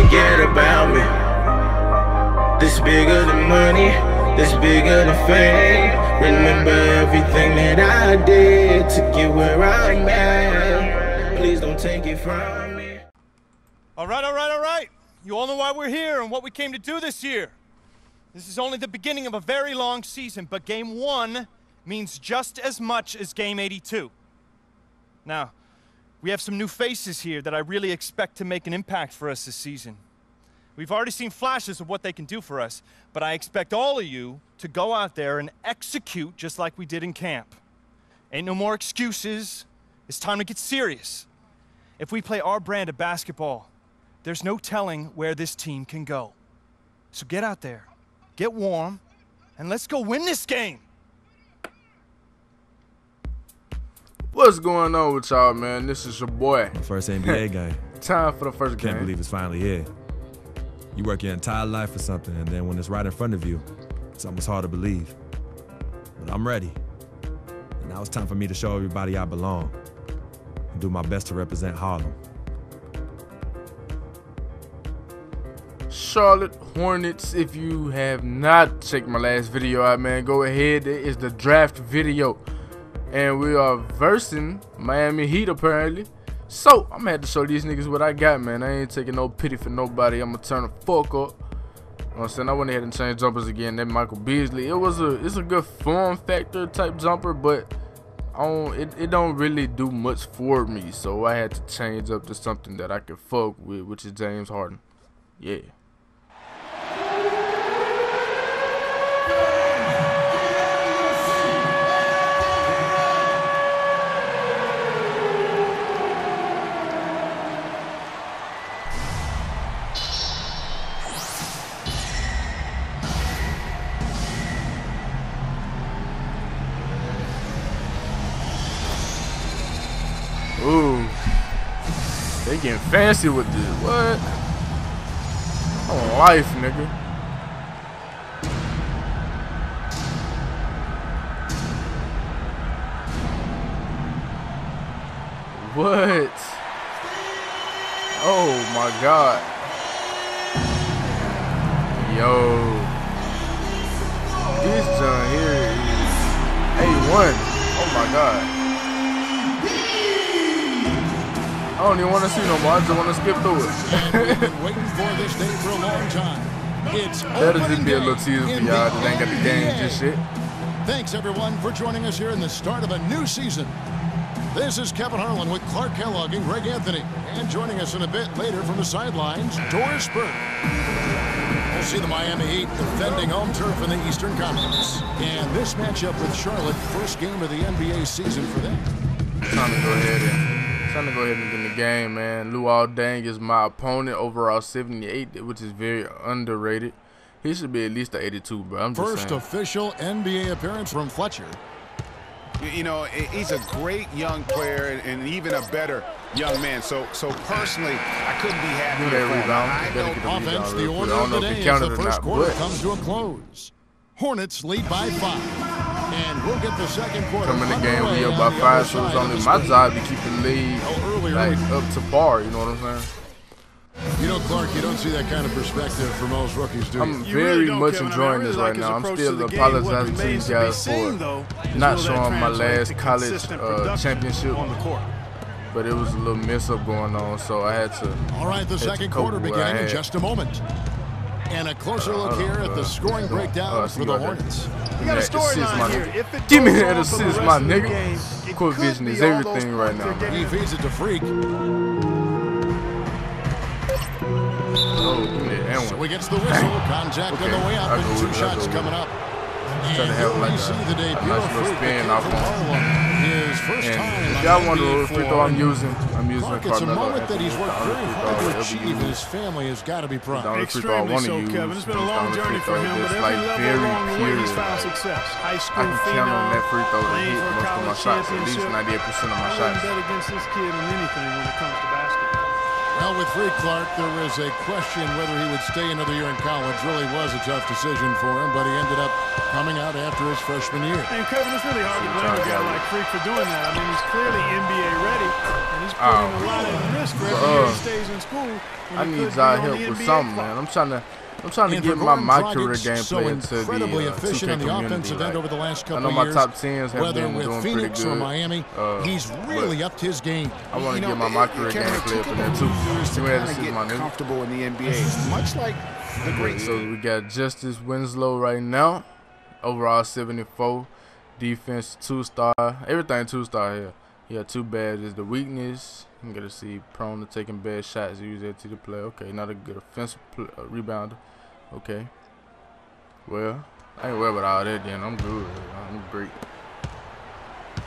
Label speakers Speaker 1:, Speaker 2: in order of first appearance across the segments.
Speaker 1: forget about me. This bigger than money, this bigger than fame. Remember everything that I did to get where I'm at. Please don't take it from me.
Speaker 2: All right. You all know why we're here and what we came to do this year. This is only the beginning of a very long season, but Game 1 means just as much as Game 82. Now, we have some new faces here that I really expect to make an impact for us this season. We've already seen flashes of what they can do for us, but I expect all of you to go out there and execute just like we did in camp. Ain't no more excuses. It's time to get serious. If we play our brand of basketball, there's no telling where this team can go. So get out there, get warm, and let's go win this game.
Speaker 3: What's going on with y'all, man? This is your boy.
Speaker 4: First NBA game.
Speaker 3: Time for the first game.
Speaker 4: Can't believe it's finally here. You work your entire life for something, and then when it's right in front of you, it's almost hard to believe. But I'm ready. And now it's time for me to show everybody I belong and do my best to represent Harlem.
Speaker 3: Charlotte Hornets, if you have not checked my last video out, man, go ahead. It is the draft video. And we are versing Miami Heat, apparently. So, I'm gonna have to show these niggas what I got, man. I ain't taking no pity for nobody. I'm gonna turn the fuck up. You know what I'm saying? I went ahead and changed jumpers again. That Michael Beasley. It's a good form factor type jumper, but it don't really do much for me. So I had to change up to something that I could fuck with, which is James Harden. Yeah. Ooh, they getting fancy with this. What? On life, nigga. What? Oh my God. Yo, this John here is A1. Oh my God. I don't even want to see no more. I just want to skip through it.
Speaker 5: We've been waiting for this day for a long time. It's
Speaker 3: that is gonna be a little teaser for y'all that ain't got the games and shit.
Speaker 5: Thanks everyone for joining us here in the start of a new season. This is Kevin Harlan with Clark Kellogg and Greg Anthony, and joining us in a bit later from the sidelines, Doris Burke. We'll see the Miami Heat defending home turf in the Eastern Conference, and this matchup with Charlotte, first game of the NBA season for them.
Speaker 3: Time to go ahead and get in the game, man. Luol Deng is my opponent, overall 78, which is very underrated. He should be at least an 82, bro. I'm just
Speaker 5: First
Speaker 3: saying.
Speaker 5: official NBA appearance from Fletcher.
Speaker 6: You know, he's a great young player and even a better young man. So personally, I couldn't be happy with him.
Speaker 5: Offense, the order of the day as the first quarter comes to a close. Hornets lead by 5. And we'll get the second quarter.
Speaker 3: Come in the game, we up by 5, so it's only my job to keep the lead like up to par. You know what I'm saying?
Speaker 5: You know, Clark, you don't see that kind of perspective for most rookies, do you?
Speaker 3: I'm very much enjoying this right now. I'm still apologizing to you guys for not showing my last college championship, but it was a little mess up going on, so I had to.
Speaker 5: All right, the second quarter beginning in just a moment. And a closer look here at the scoring breakdown for the Hornets.
Speaker 2: We got a storyline here.
Speaker 3: Give me that assist, my nigga. Quick vision is everything right now.
Speaker 5: He feeds it to Freak.
Speaker 3: Oh, give me that one.
Speaker 5: So he gets the whistle. Contact on the way up, and 2 shots coming up.
Speaker 3: Try to have like a nice little spin off one. And if y'all wonder what free throw I'm using
Speaker 5: Clark, it's a moment that he's worked very hard to achieve, and his family has got to be proud.
Speaker 3: The only free throw I want to use.
Speaker 7: Kevin. It's been a long journey for him, but every level along the way he's found success. High school,
Speaker 3: I can count on that free throw to hit most of my shots, at least 98% of my shots.
Speaker 7: Bet against this kid in anything when it comes to basketball.
Speaker 5: Well, with Free Clark, there was a question whether he would stay another year in college. Really was a tough decision for him, but he ended up coming out after his freshman year.
Speaker 7: And Kevin, it's really hard to blame a guy like Freak for doing that. I mean, he's clearly NBA ready, and he's putting a lot at risk for every year he stays in school.
Speaker 3: I need y'all help with something, man. I'm trying to get my career gameplay into
Speaker 5: incredibly
Speaker 3: the
Speaker 5: efficient
Speaker 3: 2K
Speaker 5: on the
Speaker 3: community.
Speaker 5: offensive end over the last couple
Speaker 3: I know
Speaker 5: of
Speaker 3: my
Speaker 5: years.
Speaker 3: top 10s have
Speaker 5: Whether
Speaker 3: been
Speaker 5: with
Speaker 3: doing
Speaker 5: Phoenix
Speaker 3: pretty
Speaker 5: or
Speaker 3: good.
Speaker 5: Miami, he's really upped his game.
Speaker 3: I want to get my career gameplay up in there too. You ready to see my nigga?
Speaker 6: Comfortable in the NBA, much like the great.
Speaker 3: So we got Justice Winslow right now. Overall 74. Defense 2-star. Everything 2-star here. Yeah, too bad is the weakness. You gotta see prone to taking bad shots. Use that to the play. Okay, not a good offensive rebounder. Okay. Well, I ain't worried about all that then. I'm good. I'm great.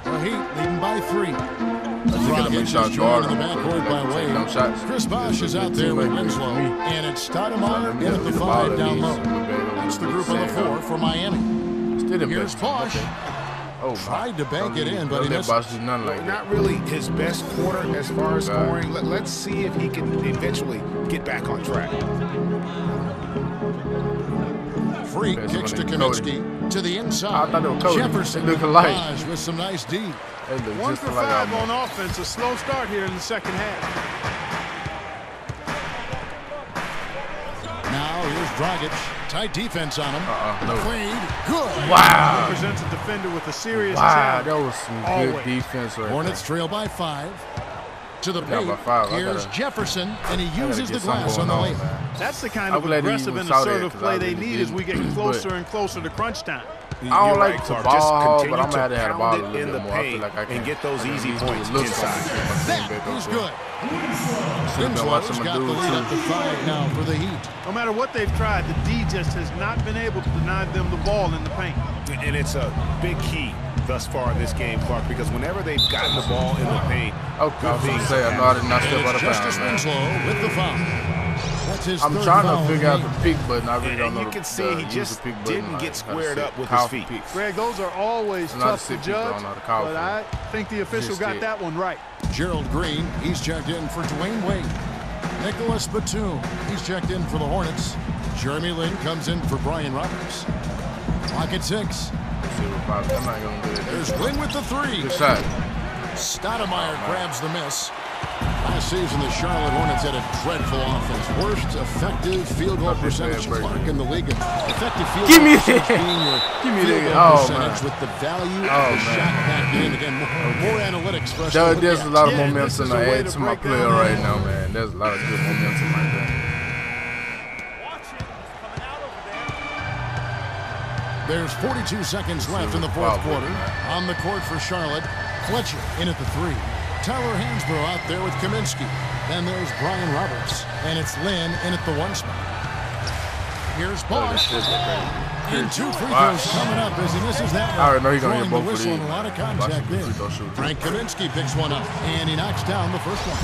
Speaker 5: The Heat leading by 3.
Speaker 3: Make
Speaker 5: Dragic
Speaker 3: sure I
Speaker 5: is
Speaker 3: guard
Speaker 5: joined in the
Speaker 3: him.
Speaker 5: backcourt by
Speaker 3: Take them
Speaker 5: Wade.
Speaker 3: shots.
Speaker 5: Chris Bosh is out there with Winslow, and it's Stoudemire in at the 5 down low. That's the group on the 4 for Miami. Here's Bosh.
Speaker 3: Oh,
Speaker 5: tried to bank it in, but he missed.
Speaker 3: Bosh do nothing like that.
Speaker 6: Not really his best quarter as far as scoring. Let's see if he can eventually get back on track.
Speaker 5: Freak kicks to Kaminsky to the inside.
Speaker 3: I thought they were Cody.
Speaker 5: Jefferson
Speaker 3: They look alike.
Speaker 5: Bosh with some nice D.
Speaker 3: They look
Speaker 7: 1
Speaker 3: just
Speaker 7: for
Speaker 3: like
Speaker 7: 5
Speaker 3: I'm
Speaker 7: on offense. A slow start here in the second half.
Speaker 5: Now here's Dragic. Tight defense on him.
Speaker 3: no.
Speaker 5: Clean. Good.
Speaker 3: Wow.
Speaker 7: Represents a defender with a serious
Speaker 3: Wow,
Speaker 7: challenge.
Speaker 3: that was some good defense right
Speaker 5: Hornets trail by 5. To the
Speaker 3: Yeah,
Speaker 5: paint.
Speaker 3: by 5.
Speaker 5: Here's Jefferson, and he uses the
Speaker 3: get something
Speaker 5: glass on the
Speaker 3: going
Speaker 5: lane.
Speaker 3: man.
Speaker 7: That's the kind
Speaker 3: I'm
Speaker 7: of
Speaker 3: glad he
Speaker 7: aggressive
Speaker 3: even
Speaker 7: and
Speaker 3: saw that,
Speaker 7: assertive
Speaker 3: 'cause
Speaker 7: play
Speaker 3: I
Speaker 7: they
Speaker 3: really
Speaker 7: need as we get
Speaker 3: didn't.
Speaker 7: closer
Speaker 3: But
Speaker 7: and closer to crunch time.
Speaker 3: I don't
Speaker 6: You're
Speaker 3: like
Speaker 6: right,
Speaker 3: to
Speaker 6: Clark.
Speaker 3: ball
Speaker 6: Just
Speaker 3: hog, but
Speaker 6: continue
Speaker 3: I'm gonna have to have the
Speaker 6: pound
Speaker 3: ball a
Speaker 6: it
Speaker 3: little
Speaker 6: in
Speaker 3: bit
Speaker 6: the
Speaker 3: more. I feel
Speaker 6: paint
Speaker 3: like I can
Speaker 6: and get those easy
Speaker 3: do a
Speaker 6: points
Speaker 3: little
Speaker 6: inside.
Speaker 3: something to get my team
Speaker 5: That
Speaker 3: back
Speaker 5: is
Speaker 3: up
Speaker 5: good.
Speaker 3: there.
Speaker 5: Winslow's got the lead up to 5 now for the Heat.
Speaker 7: No matter what they've tried, the D just has not been able to deny them the ball in the paint.
Speaker 6: And it's a big key thus far in this game, Clark, because whenever they've gotten the ball in the paint,
Speaker 3: Okay, I was going to say, I know I did not step out
Speaker 5: It's
Speaker 3: of
Speaker 5: Justice
Speaker 3: bounds, man.
Speaker 5: Winslow with the foul. That's his
Speaker 3: I'm
Speaker 5: third
Speaker 3: trying
Speaker 5: foul
Speaker 3: to figure out
Speaker 5: in
Speaker 3: the
Speaker 5: the
Speaker 3: pick button. I really don't
Speaker 6: and
Speaker 3: know
Speaker 6: you can
Speaker 3: the
Speaker 6: see he
Speaker 3: use
Speaker 6: just
Speaker 3: the pick button,
Speaker 6: didn't
Speaker 3: like,
Speaker 6: get
Speaker 3: how to
Speaker 6: squared
Speaker 3: sit,
Speaker 6: up with
Speaker 3: call
Speaker 6: his
Speaker 3: for
Speaker 6: feet.
Speaker 3: picks.
Speaker 7: Greg, those are always
Speaker 3: I'm not a
Speaker 7: tough to
Speaker 3: sit picker, I
Speaker 7: judge,
Speaker 3: don't know how to call
Speaker 7: but
Speaker 3: for
Speaker 7: I
Speaker 3: it.
Speaker 7: think the official
Speaker 3: Just
Speaker 7: got
Speaker 3: it.
Speaker 7: that one right.
Speaker 5: Gerald Green, he's checked in for Dwayne Wade. Nicholas Batum, he's checked in for the Hornets. Jeremy Lin comes in for Brian Roberts. Clock at 6.
Speaker 3: I'm not going to do it.
Speaker 5: There's Lin with the 3.
Speaker 3: Good shot.
Speaker 5: Stoudemire grabs the miss. Last season, the Charlotte Hornets had a dreadful offense. Worst effective field goal percentage Clark in the league. Effective field
Speaker 3: Give
Speaker 5: goal
Speaker 3: me
Speaker 5: percentage
Speaker 3: that.
Speaker 5: being your
Speaker 3: Give me
Speaker 5: field
Speaker 3: that.
Speaker 5: goal
Speaker 3: Oh,
Speaker 5: percentage
Speaker 3: man.
Speaker 5: with the value
Speaker 3: Oh,
Speaker 5: of the
Speaker 3: man.
Speaker 5: shot back in. Again, more analytics for us to look
Speaker 3: There's
Speaker 5: at.
Speaker 3: a lot of
Speaker 7: Yeah,
Speaker 3: momentum
Speaker 7: this is
Speaker 3: to
Speaker 7: a way
Speaker 3: add
Speaker 7: to
Speaker 3: to my
Speaker 7: break
Speaker 3: player
Speaker 7: down
Speaker 3: right
Speaker 7: the-
Speaker 3: now, man. There's a lot of good momentum right there.
Speaker 5: There's 42 seconds left in the fourth quarter. On the court for Charlotte, Fletcher in at the 3. Tyler Hansbrough out there with Kaminsky. Then there's Brian Roberts. And it's Lin in at the 1 spot. Here's Bosh. And 2 free throws coming up as he misses that one.
Speaker 3: I already know he's gonna hit
Speaker 5: Throwing
Speaker 3: both
Speaker 5: the
Speaker 3: of
Speaker 5: whistle
Speaker 3: these.
Speaker 5: and a lot of
Speaker 3: Bosh
Speaker 5: contact
Speaker 3: is a free throw
Speaker 5: there.
Speaker 3: shooter.
Speaker 5: Frank Kaminsky picks one up. And he knocks down the first one.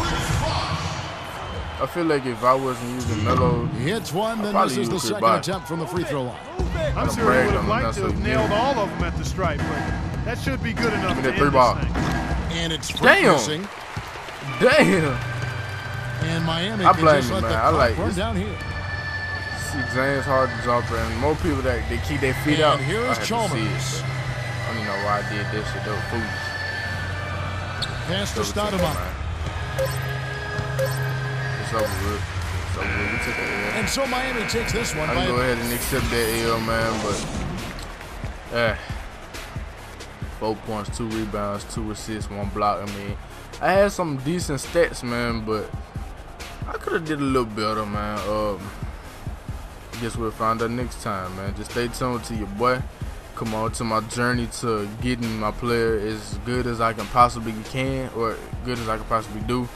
Speaker 3: I feel like if I wasn't using Melo,
Speaker 5: He hits one, then
Speaker 3: probably
Speaker 5: misses the
Speaker 3: use Chris
Speaker 5: second
Speaker 3: Bosh.
Speaker 5: attempt from the free throw line.
Speaker 7: I'm sure
Speaker 3: brag
Speaker 7: he would
Speaker 3: on
Speaker 7: have
Speaker 3: him,
Speaker 7: liked
Speaker 3: that's
Speaker 7: to
Speaker 3: what
Speaker 7: have
Speaker 3: he
Speaker 7: nailed
Speaker 3: did.
Speaker 7: all of them at the stripe, but that should be good enough
Speaker 3: Give me
Speaker 7: to
Speaker 3: that
Speaker 7: end
Speaker 3: 3
Speaker 7: this
Speaker 3: ball.
Speaker 7: thing.
Speaker 5: And it's free
Speaker 3: Damn.
Speaker 5: missing.
Speaker 3: damn.
Speaker 5: And Miami
Speaker 3: I
Speaker 5: can
Speaker 3: blame
Speaker 5: just
Speaker 3: him,
Speaker 5: let the
Speaker 3: man. I
Speaker 5: clock
Speaker 3: like
Speaker 5: run
Speaker 3: this.
Speaker 5: down here.
Speaker 3: See, Zane's hard to jump, and more people that they keep their feet
Speaker 5: And
Speaker 3: out.
Speaker 5: here
Speaker 3: I
Speaker 5: is
Speaker 3: have to
Speaker 5: Chalmers.
Speaker 3: see it, but I don't even know why I did this shit. That was foolish.
Speaker 5: Pass to
Speaker 3: Double check,
Speaker 5: Stoudemire.
Speaker 3: man. It's over with. It's over with. We took it.
Speaker 5: And so Miami takes this one
Speaker 3: I
Speaker 5: by
Speaker 3: can go ahead and accept that L, man, but 4 points, 2 rebounds, 2 assists, 1 block. I mean, I had some decent stats, man, but I could have did a little better, man. Guess we'll find out next time, man. Just stay tuned to your boy. Come on to my journey to getting my player as good as I can possibly can, or good as I can possibly do.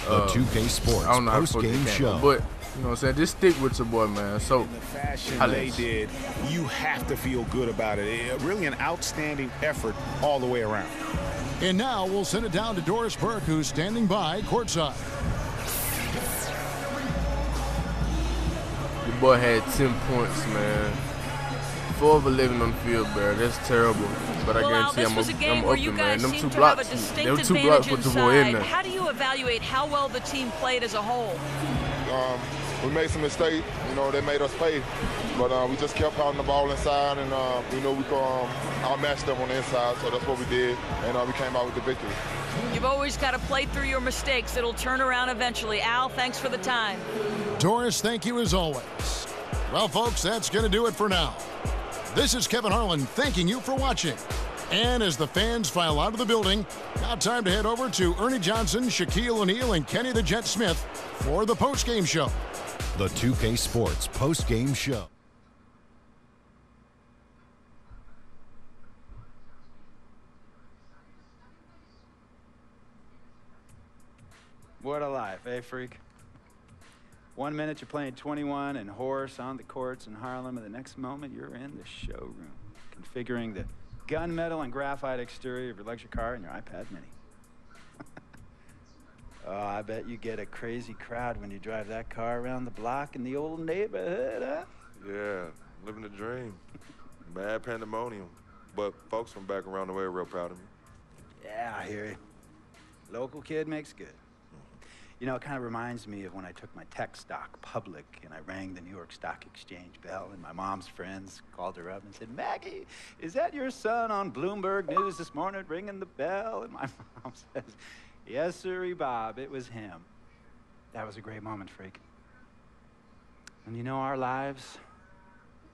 Speaker 8: The 2K Sports
Speaker 3: I don't know how to put
Speaker 8: post-game
Speaker 3: the
Speaker 8: show.
Speaker 3: but you know what I'm saying? Just stick with your boy, man. So,
Speaker 6: In the fashion
Speaker 3: Alex.
Speaker 6: they did, you have to feel good about it. Really an outstanding effort all the way around.
Speaker 5: And now we'll send it down to Doris Burke, who's standing by courtside.
Speaker 3: your boy had 10 points, man. 4 of 11 on the field, bro. That's terrible. But I guarantee I'm open, man. Them 2 blocks, them 2 blocks put the ball in there.
Speaker 9: How do you evaluate how well the team played as a whole?
Speaker 10: We made some mistakes, you know, they made us pay. But we just kept pounding the ball inside, and, you know, we outmatched them on the inside, so that's what we did, and we came out with the victory.
Speaker 9: You've always got to play through your mistakes. It'll turn around eventually. Al, thanks for the time.
Speaker 5: Doris, thank you as always. Well, folks, that's going to do it for now. This is Kevin Harlan thanking you for watching. And as the fans file out of the building, now time to head over to Ernie Johnson, Shaquille O'Neal, and Kenny the Jet Smith for the post-game show.
Speaker 8: The 2K Sports post-game show.
Speaker 11: What a life, eh, freak? 1 minute you're playing 21 and horse on the courts in Harlem, and the next moment you're in the showroom, configuring the gunmetal and graphite exterior of your luxury car and your iPad mini. Oh, I bet you get a crazy crowd when you drive that car around the block in the old neighborhood, huh?
Speaker 12: Yeah, living the dream. Mad pandemonium. But folks from back around the way are real proud of me.
Speaker 11: Yeah, I hear you. Local kid makes good. You know, it kind of reminds me of when I took my tech stock public and I rang the New York Stock Exchange bell, and my mom's friends called her up and said, "Maggie, is that your son on Bloomberg News this morning ringing the bell?" And my mom says, "Yes, sirree, Bob, it was him." That was a great moment, freak. And you know, our lives,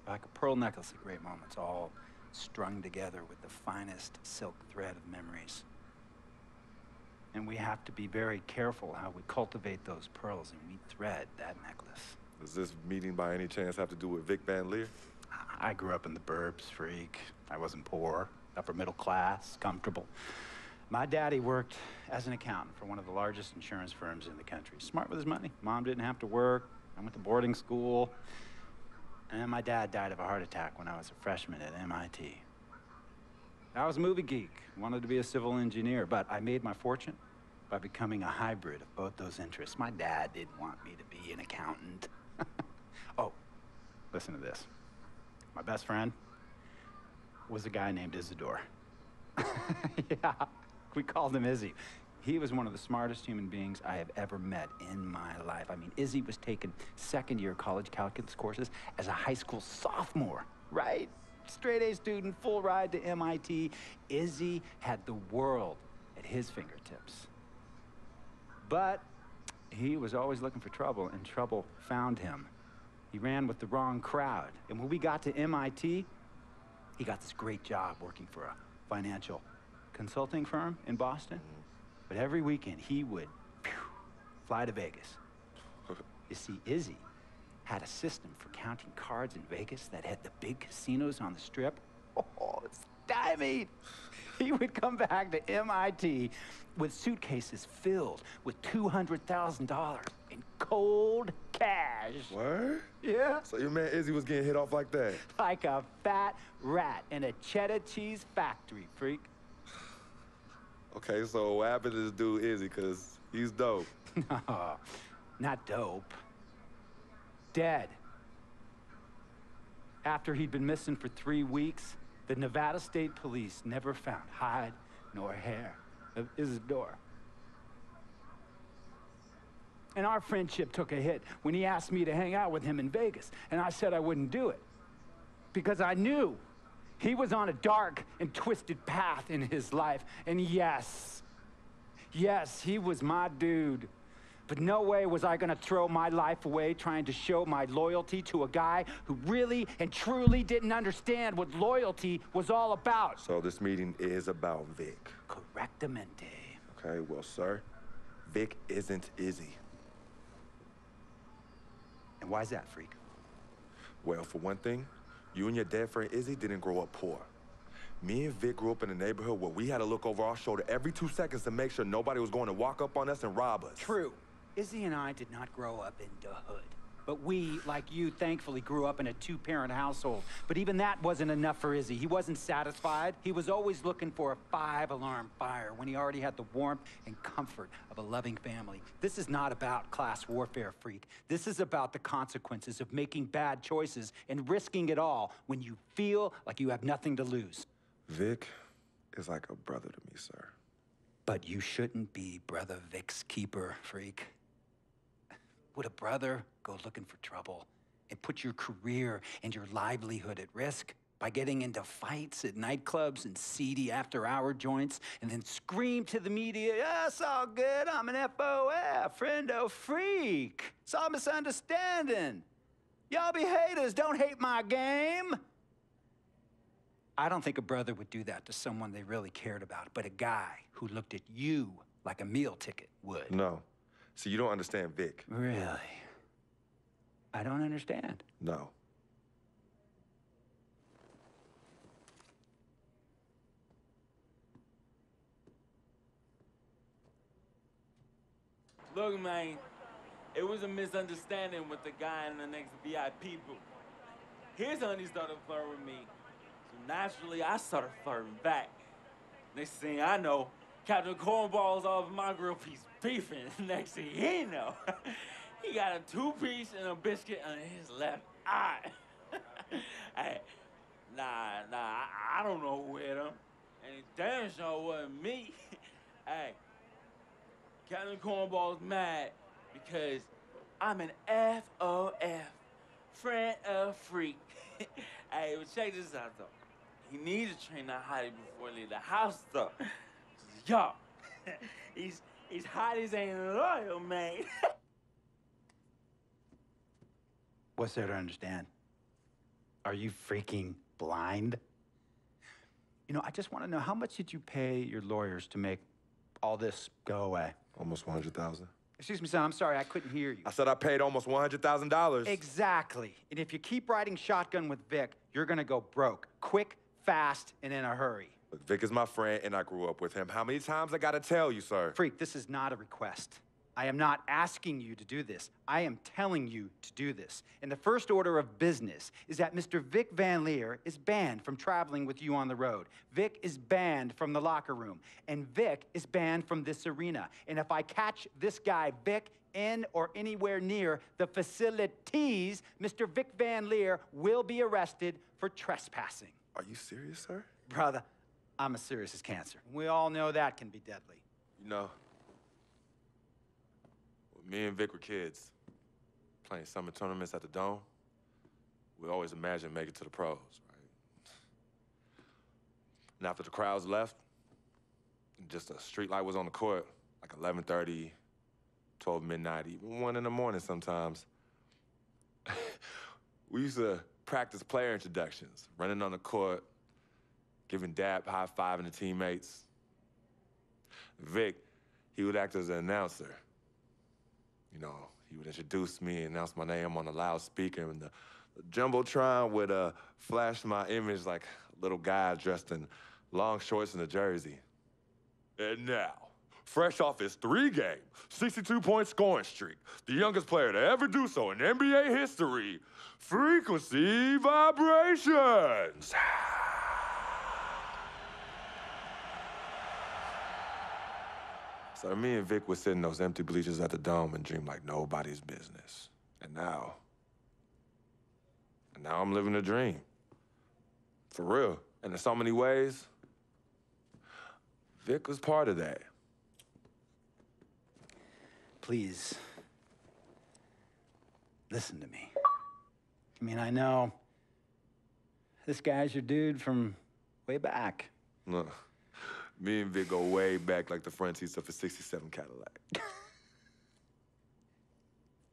Speaker 11: like a pearl necklace of great moments, all strung together with the finest silk thread of memories. And we have to be very careful how we cultivate those pearls and we thread that necklace.
Speaker 12: Does this meeting by any chance have to do with Vic Van Leer?
Speaker 11: I grew up in the burbs, freak. I wasn't poor, upper middle class, comfortable. My daddy worked as an accountant for one of the largest insurance firms in the country. Smart with his money. Mom didn't have to work. I went to boarding school. And my dad died of a heart attack when I was a freshman at MIT. I was a movie geek, wanted to be a civil engineer, but I made my fortune by becoming a hybrid of both those interests. My dad didn't want me to be an accountant. Oh, listen to this. My best friend was a guy named Isidore. Yeah, we called him Izzy. He was one of the smartest human beings I have ever met in my life. I mean, Izzy was taking second-year college calculus courses as a high school sophomore, right? Straight-A student, full ride to MIT. Izzy had the world at his fingertips. But he was always looking for trouble, and trouble found him. He ran with the wrong crowd. And when we got to MIT, he got this great job working for a financial consulting firm in Boston. But every weekend, he would fly to Vegas. You see, Izzy had a system for counting cards in Vegas that had the big casinos on the Strip. Oh, stymied. He would come back to MIT with suitcases filled with $200,000 in cold cash.
Speaker 12: What?
Speaker 11: Yeah.
Speaker 12: So your man Izzy was getting hit off like that?
Speaker 11: Like a fat rat in a cheddar cheese factory, freak.
Speaker 12: Okay, so what happened to this dude Izzy? Because he's dope.
Speaker 11: No, not dope. Dead. After he'd been missing for 3 weeks, the Nevada State Police never found hide nor hair of Isidore. And our friendship took a hit when he asked me to hang out with him in Vegas, and I said I wouldn't do it because I knew he was on a dark and twisted path in his life. And yes, he was my dude. But no way was I gonna throw my life away trying to show my loyalty to a guy who really and truly didn't understand what loyalty was all about.
Speaker 12: So this meeting is about Vic.
Speaker 11: Correctamente.
Speaker 12: Okay, well, sir, Vic isn't Izzy.
Speaker 11: And why's that, freak?
Speaker 12: Well, for one thing, you and your dead friend Izzy didn't grow up poor. Me and Vic grew up in a neighborhood where we had to look over our shoulder every 2 seconds to make sure nobody was going to walk up on us and rob us.
Speaker 11: True. Izzy and I did not grow up in the hood. But we, like you, thankfully grew up in a two-parent household. But even that wasn't enough for Izzy. He wasn't satisfied. He was always looking for a 5-alarm fire when he already had the warmth and comfort of a loving family. This is not about class warfare, freak. This is about the consequences of making bad choices and risking it all when you feel like you have nothing to lose.
Speaker 12: Vic is like a brother to me, sir.
Speaker 11: But you shouldn't be Brother Vic's keeper, freak. Would a brother go looking for trouble and put your career and your livelihood at risk by getting into fights at nightclubs and seedy after-hour joints and then scream to the media, yeah, it's all good, I'm an FOF, friendo freak. It's all misunderstanding. Y'all be haters, don't hate my game. I don't think a brother would do that to someone they really cared about, but a guy who looked at you like a meal ticket would.
Speaker 12: No. See, you don't understand Vic.
Speaker 11: Really? I don't understand.
Speaker 12: No.
Speaker 13: Look, man, it was a misunderstanding with the guy in the next VIP booth. His honey started flirting with me, so naturally I started flirting back. Next thing I know, Captain Cornball's off my grill piece beefing. Next thing he know, he got a 2-piece and a biscuit on his left eye. Hey, I don't know who hit him. And it damn sure wasn't me. Hey, Captain Cornball's mad because I'm an FOF, friend of freak. Hey, but check this out, though. He needs to train that hottie before he leave the house, though. Yo, he's hot as ain't loyal, man.
Speaker 11: What's there to understand? Are you freaking blind? You know, I just want to know, how much did you pay your lawyers to make all this go away?
Speaker 12: Almost $100,000.
Speaker 11: Excuse me, son, I'm sorry, I couldn't hear you.
Speaker 12: I said I paid almost $100,000.
Speaker 11: Exactly. And if you keep riding shotgun with Vic, you're gonna go broke. Quick, fast, and in a hurry.
Speaker 12: Look, Vic is my friend, and I grew up with him. How many times I gotta tell you, sir?
Speaker 11: Freak, this is not a request. I am not asking you to do this. I am telling you to do this. And the first order of business is that Mr. Vic Van Leer is banned from traveling with you on the road. Vic is banned from the locker room. And Vic is banned from this arena. And if I catch this guy, Vic, in or anywhere near the facilities, Mr. Vic Van Leer will be arrested for trespassing.
Speaker 12: Are you serious, sir?
Speaker 11: Brother, I'm as serious as cancer. We all know that can be deadly.
Speaker 12: You know, when me and Vic were kids, playing summer tournaments at the Dome, we always imagined making it to the pros, right? And after the crowds left, just a street light was on the court, like 11:30, 12 midnight, even 1 in the morning sometimes. We used to practice player introductions, running on the court, giving dap, high-fiving the teammates. Vic, he would act as an announcer. You know, he would introduce me and announce my name on the loudspeaker, and the Jumbotron would flash my image like a little guy dressed in long shorts and a jersey. And now, fresh off his 3-game, 62-point scoring streak, the youngest player to ever do so in NBA history, Frequency Vibrations. So me and Vic would sit in those empty bleachers at the Dome and dream like nobody's business. And now I'm living a dream. For real. And in so many ways, Vic was part of that.
Speaker 11: Please, listen to me. I mean, I know this guy's your dude from way back.
Speaker 12: Look, me and Vic go way back like the front seats of a '67 Cadillac.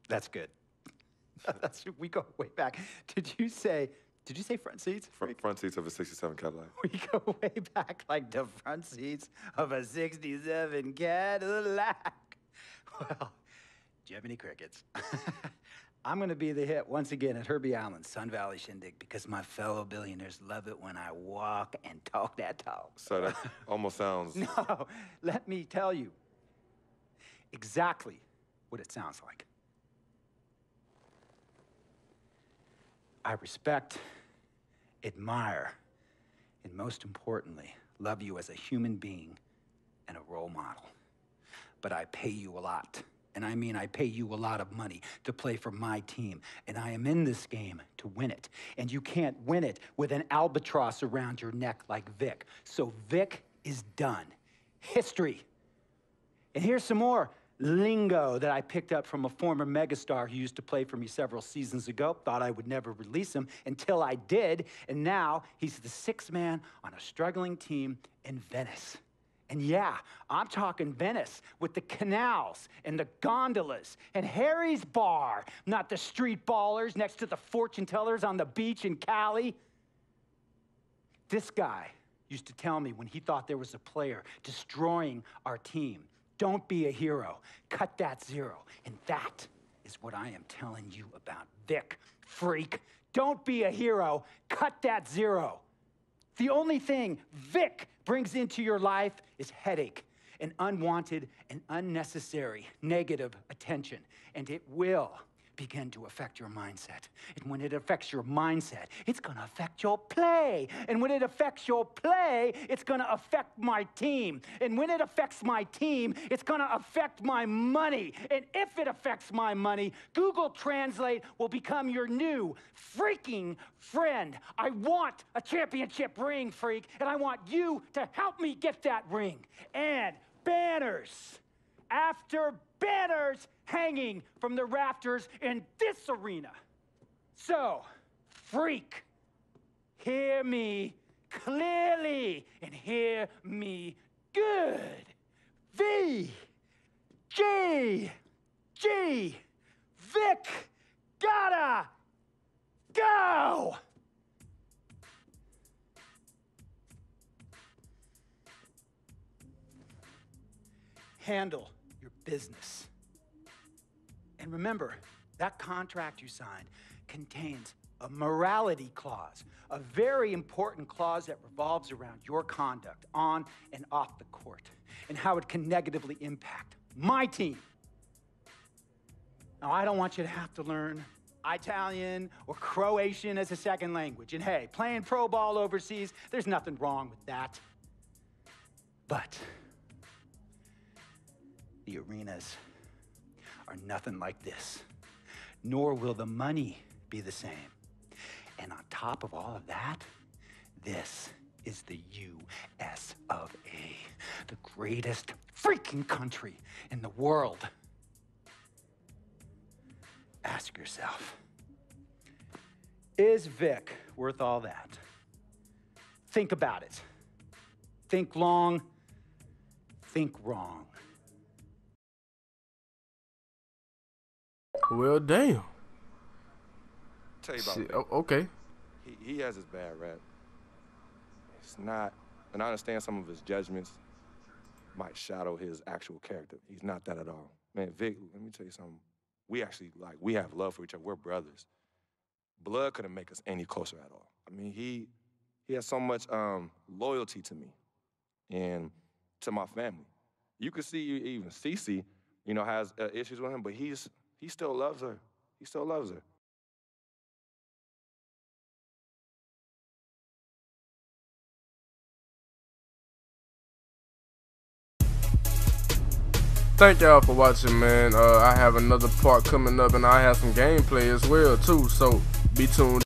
Speaker 11: That's good. We go way back. Did you say front seats?
Speaker 12: Front seats of a '67 Cadillac.
Speaker 11: We go way back like the front seats of a '67 Cadillac. Well, do you have any crickets? I'm gonna be the hit once again at Herbie Allen's Sun Valley Shindig because my fellow billionaires love it when I walk and talk that talk.
Speaker 12: So that almost sounds...
Speaker 11: No, let me tell you exactly what it sounds like. I respect, admire, and most importantly, love you as a human being and a role model. But I pay you a lot. And I mean, I pay you a lot of money to play for my team. And I am in this game to win it. And you can't win it with an albatross around your neck like Vic. So Vic is done. History. And here's some more lingo that I picked up from a former megastar who used to play for me several seasons ago. Thought I would never release him until I did. And now he's the sixth man on a struggling team in Venice. And yeah, I'm talking Venice with the canals and the gondolas and Harry's bar, not the street ballers next to the fortune tellers on the beach in Cali. This guy used to tell me when he thought there was a player destroying our team, don't be a hero, cut that zero. And that is what I am telling you about Vic, freak. Don't be a hero, cut that zero. The only thing Vic brings into your life is headache and unwanted and unnecessary negative attention. And it will begin to affect your mindset. And when it affects your mindset, it's gonna affect your play. And when it affects your play, it's gonna affect my team. And when it affects my team, it's gonna affect my money. And if it affects my money, Google Translate will become your new freaking friend. I want a championship ring, freak, and I want you to help me get that ring. And banners after banners hanging from the rafters in this arena. So, freak, hear me clearly and hear me good. V, G, Vic, gotta go. Handle your business. And remember, that contract you signed contains a morality clause, a very important clause that revolves around your conduct on and off the court, and how it can negatively impact my team. Now, I don't want you to have to learn Italian or Croatian as a second language. And hey, playing pro ball overseas, there's nothing wrong with that. But the arenas are nothing like this, nor will the money be the same. And on top of all of that, this is the US of A, the greatest freaking country in the world. Ask yourself, is Vic worth all that? Think about it. Think long, think wrong.
Speaker 3: Well, damn.
Speaker 12: Tell you about
Speaker 3: Shit.
Speaker 12: Vic.
Speaker 3: Oh, okay.
Speaker 12: He has his bad rap. It's not, and I understand some of his judgments might shadow his actual character. He's not that at all. Man, Vic, let me tell you something. We actually, we have love for each other. We're brothers. Blood couldn't make us any closer at all. I mean, he has so much loyalty to me and to my family. You could see even Cece, you know, has issues with him, but he still loves her. He still loves her.
Speaker 3: Thank y'all for watching, man. I have another part coming up, and I have some gameplay as well too, so be tuned.